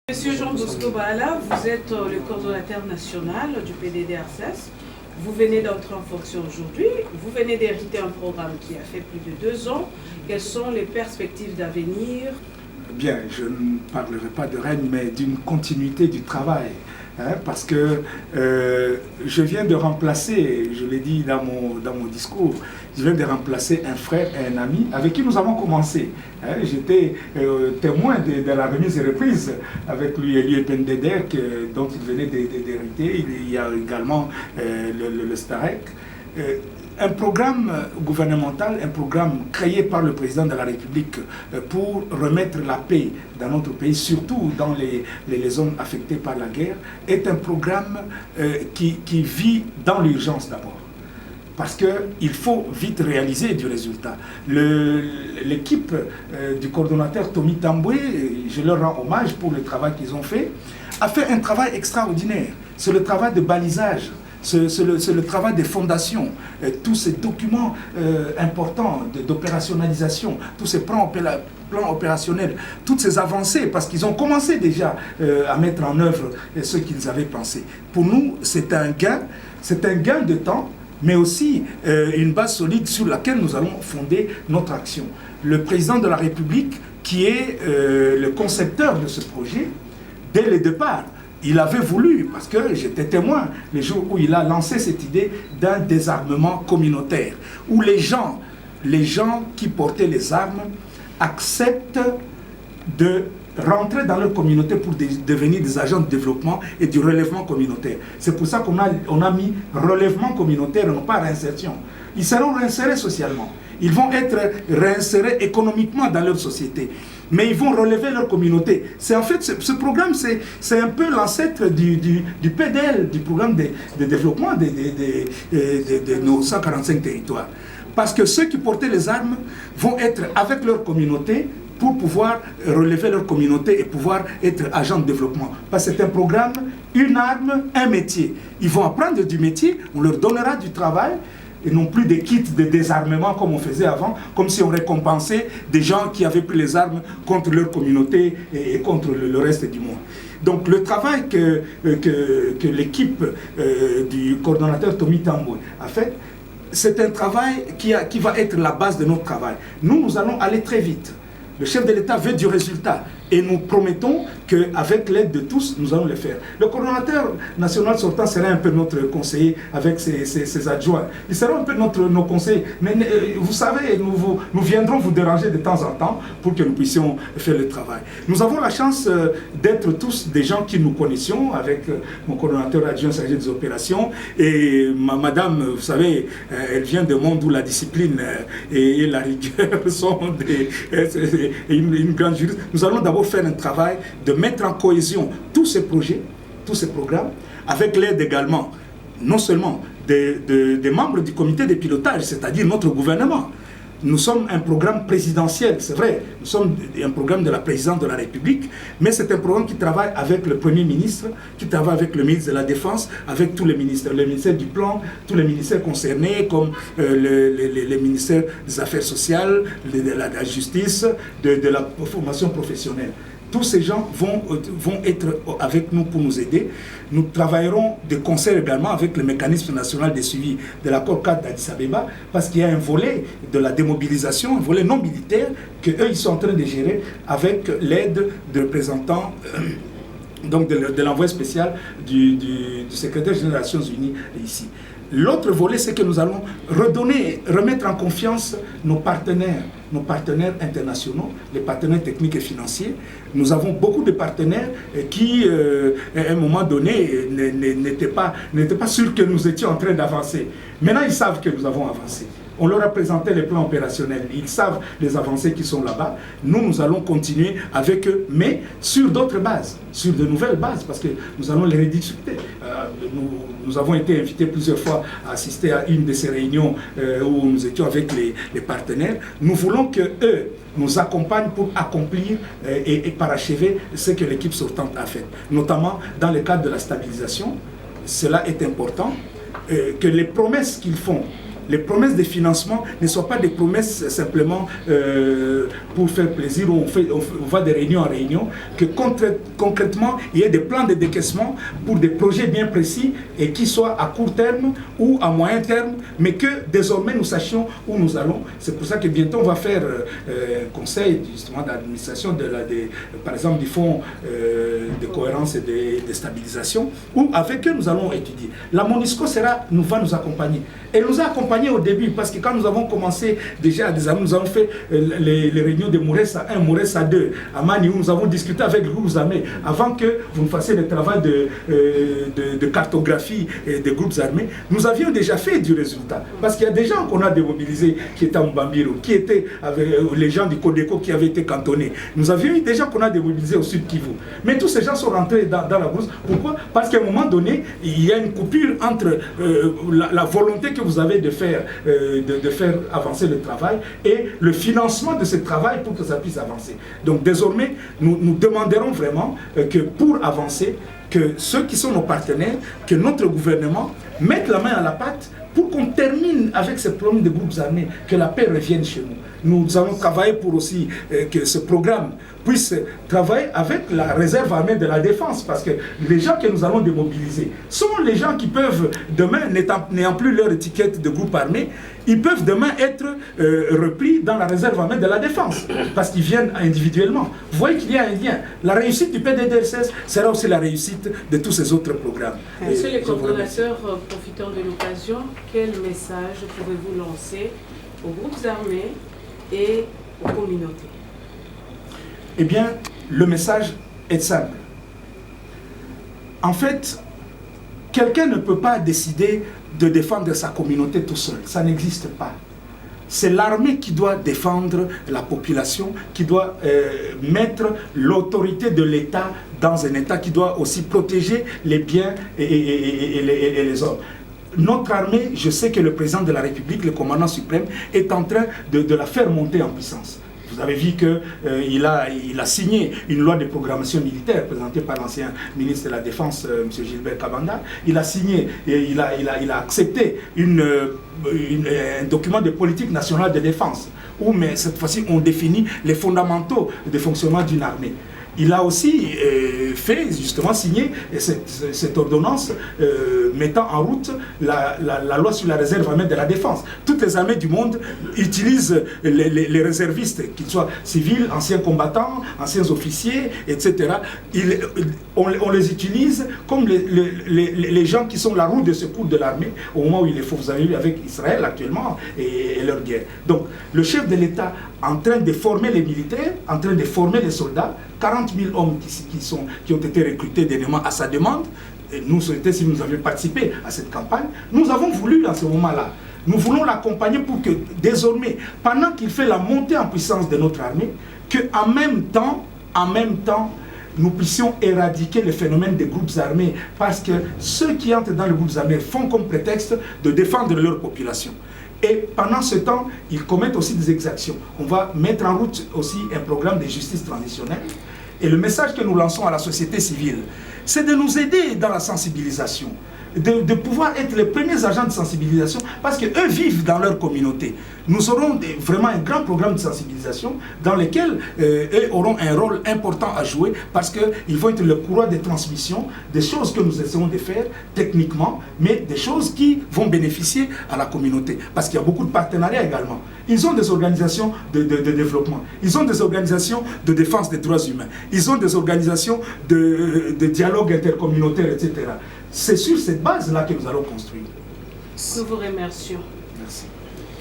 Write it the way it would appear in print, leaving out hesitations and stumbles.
Monsieur Jean-Bosco Baala, vous êtes le coordonnateur national du PDDRCS. Vous venez d'entrer en fonction aujourd'hui. Vous venez d'hériter un programme qui a fait plus de 2 ans. Quelles sont les perspectives d'avenir? Bien, je ne parlerai pas de règne, mais d'une continuité du travail. Parce que je viens de remplacer, je l'ai dit dans mon discours, je viens de remplacer un frère et un ami avec qui nous avons commencé. J'étais témoin de la remise et reprise avec lui, Elie Pendeder, dont il venait d'hériter. Il y a également le STAREC. Un programme gouvernemental, un programme créé par le président de la République pour remettre la paix dans notre pays, surtout dans les zones affectées par la guerre, est un programme qui vit dans l'urgence d'abord. Parce qu'il faut vite réaliser du résultat. L'équipe du coordonnateur Tommy Tamboué, je leur rends hommage pour le travail qu'ils ont fait, a fait un travail extraordinaire. C'est le travail de balisage. C'est le travail des fondations, tous ces documents importants d'opérationnalisation, tous ces plans opérationnels, toutes ces avancées, parce qu'ils ont commencé déjà à mettre en œuvre ce qu'ils avaient pensé. Pour nous, c'est un gain de temps, mais aussi une base solide sur laquelle nous allons fonder notre action. Le président de la République, qui est le concepteur de ce projet, dès le départ, il avait voulu, parce que j'étais témoin les jours où il a lancé cette idée d'un désarmement communautaire, où les gens qui portaient les armes acceptent de rentrer dans leur communauté pour devenir des agents de développement et du relèvement communautaire. C'est pour ça qu'on a mis relèvement communautaire et non pas réinsertion. Ils seront réinsérés socialement. Ils vont être réinsérés économiquement dans leur société. Mais ils vont relever leur communauté. En fait, ce programme, c'est un peu l'ancêtre du PDL, du programme de développement de nos 145 territoires. Parce que ceux qui portaient les armes vont être avec leur communauté pour pouvoir relever leur communauté et pouvoir être agents de développement. Parce que c'est un programme, une arme, un métier. Ils vont apprendre du métier, on leur donnera du travail, et non plus des kits de désarmement comme on faisait avant, comme si on récompensait des gens qui avaient pris les armes contre leur communauté et contre le reste du monde. Donc le travail que l'équipe du coordonnateur Tommy Tamboué a fait, c'est un travail qui va être la base de notre travail. Nous allons aller très vite. Le chef de l'État veut du résultat et nous promettons qu'avec l'aide de tous, nous allons le faire. Le coordonnateur national sortant sera un peu notre conseiller avec ses adjoints. Il sera un peu nos conseillers. Mais vous savez, nous viendrons vous déranger de temps en temps pour que nous puissions faire le travail. Nous avons la chance d'être tous des gens qui nous connaissions avec mon coordonnateur adjoint chargé des opérations. Et madame, vous savez, elle vient d'un monde où la discipline et la rigueur sont une grande juriste. Nous allons d'abord faire un travail de mettre en cohésion tous ces projets, tous ces programmes, avec l'aide également, non seulement des membres du comité de pilotage, c'est-à-dire notre gouvernement. Nous sommes un programme présidentiel, c'est vrai, nous sommes un programme de la présidence de la République, mais c'est un programme qui travaille avec le Premier ministre, qui travaille avec le ministre de la Défense, avec tous les ministères, le ministère du Plan, tous les ministères concernés, comme les ministères des Affaires sociales, de la Justice, de la formation professionnelle. Tous ces gens vont être avec nous pour nous aider. Nous travaillerons de concert également avec le mécanisme national de suivi de l'accord cadre d'Addis Abeba, parce qu'il y a un volet de la démobilisation, un volet non militaire, qu'eux ils sont en train de gérer avec l'aide de représentants donc de l'envoyé spécial du secrétaire général des Nations Unies ici. L'autre volet, c'est que nous allons remettre en confiance nos partenaires internationaux, les partenaires techniques et financiers. Nous avons beaucoup de partenaires qui, à un moment donné, n'étaient pas sûrs que nous étions en train d'avancer. Maintenant, ils savent que nous avons avancé. On leur a présenté les plans opérationnels. Ils savent les avancées qui sont là-bas. Nous allons continuer avec eux, mais sur d'autres bases, sur de nouvelles bases, parce que nous allons les rediscuter. Nous avons été invités plusieurs fois à assister à une de ces réunions où nous étions avec les partenaires. Nous voulons qu'eux nous accompagnent pour accomplir et parachever ce que l'équipe sortante a fait, notamment dans le cadre de la stabilisation. Cela est important, que les promesses qu'ils font les promesses de financement ne soient pas des promesses simplement pour faire plaisir, où on va de réunion en réunion, que concrètement, il y ait des plans de décaissement pour des projets bien précis et qui soient à court terme ou à moyen terme, mais que désormais nous sachions où nous allons. C'est pour ça que bientôt on va faire un conseil justement d'administration par exemple du fonds de cohérence et de stabilisation, où avec eux nous allons étudier. La MONUSCO va nous accompagner. Elle nous a accompagnés au début parce que quand nous avons commencé déjà à des années, nous avons fait les réunions de Mouressa 1, Mouressa 2, à Mani, où nous avons discuté avec les groupes armés avant que vous ne fassiez le travail de cartographie des groupes armés. Nous avions déjà fait du résultat parce qu'il y a des gens qu'on a démobilisés qui étaient à Mbambiro, qui étaient avec les gens du Codeco qui avaient été cantonnés. Nous avions eu des gens qu'on a démobilisés au Sud Kivu. Mais tous ces gens sont rentrés dans la brousse. Pourquoi? Parce qu'à un moment donné, il y a une coupure entre la volonté que vous avez de faire avancer le travail et le financement de ce travail pour que ça puisse avancer. Donc désormais, nous demanderons vraiment que pour avancer, que ceux qui sont nos partenaires, que notre gouvernement mette la main à la pâte pour qu'on termine avec ces problèmes de groupes armés, que la paix revienne chez nous. Nous allons travailler pour aussi que ce programme puisse travailler avec la réserve armée de la défense, parce que les gens que nous allons démobiliser sont les gens qui peuvent demain, n'ayant plus leur étiquette de groupe armé, ils peuvent demain être repris dans la réserve armée de la défense, parce qu'ils viennent individuellement. Vous voyez qu'il y a un lien. La réussite du PDDRCS sera aussi la réussite de tous ces autres programmes. Monsieur le coordonnateur, profitant de l'occasion, quel message pouvez-vous lancer aux groupes armés et aux communautés? Eh bien, le message est simple. En fait, quelqu'un ne peut pas décider de défendre sa communauté tout seul. Ça n'existe pas. C'est l'armée qui doit défendre la population, qui doit mettre l'autorité de l'État dans un État qui doit aussi protéger les biens et les hommes. Notre armée, je sais que le président de la République, le commandant suprême, est en train de la faire monter en puissance. Vous avez vu qu'il a signé une loi de programmation militaire présentée par l'ancien ministre de la Défense, M. Gilbert Kabanda. Il a signé, il a accepté un document de politique nationale de défense, où mais cette fois-ci on définit les fondamentaux de fonctionnement d'une armée. Il a aussi fait justement signer cette ordonnance mettant en route la loi sur la réserve armée de la défense. Toutes les armées du monde utilisent les réservistes, qu'ils soient civils, anciens combattants, anciens officiers, etc. On les utilise comme les gens qui sont la roue de secours de l'armée au moment où il est faux. Vous avez vu avec Israël actuellement et leur guerre. Donc le chef de l'État en train de former les militaires, en train de former les soldats, 40 000 hommes qui ont été recrutés dernièrement à sa demande. Et nous souhaitons, si nous avions participé à cette campagne, nous avons voulu à ce moment-là, nous voulons l'accompagner pour que désormais, pendant qu'il fait la montée en puissance de notre armée, qu'en même temps, nous puissions éradiquer le phénomène des groupes armés, parce que ceux qui entrent dans les groupes armés font comme prétexte de défendre leur population. Et pendant ce temps, ils commettent aussi des exactions. On va mettre en route aussi un programme de justice transitionnelle. Et le message que nous lançons à la société civile, c'est de nous aider dans la sensibilisation, de pouvoir être les premiers agents de sensibilisation, parce qu'eux vivent dans leur communauté. Nous aurons vraiment un grand programme de sensibilisation dans lequel eux auront un rôle important à jouer, parce qu'ils vont être le courroie de transmission des choses que nous essayons de faire techniquement, mais des choses qui vont bénéficier à la communauté. Parce qu'il y a beaucoup de partenariats également. Ils ont des organisations de développement, ils ont des organisations de défense des droits humains, ils ont des organisations de dialogue intercommunautaire, etc. C'est sur cette base-là que nous allons construire. Nous vous remercions. Merci.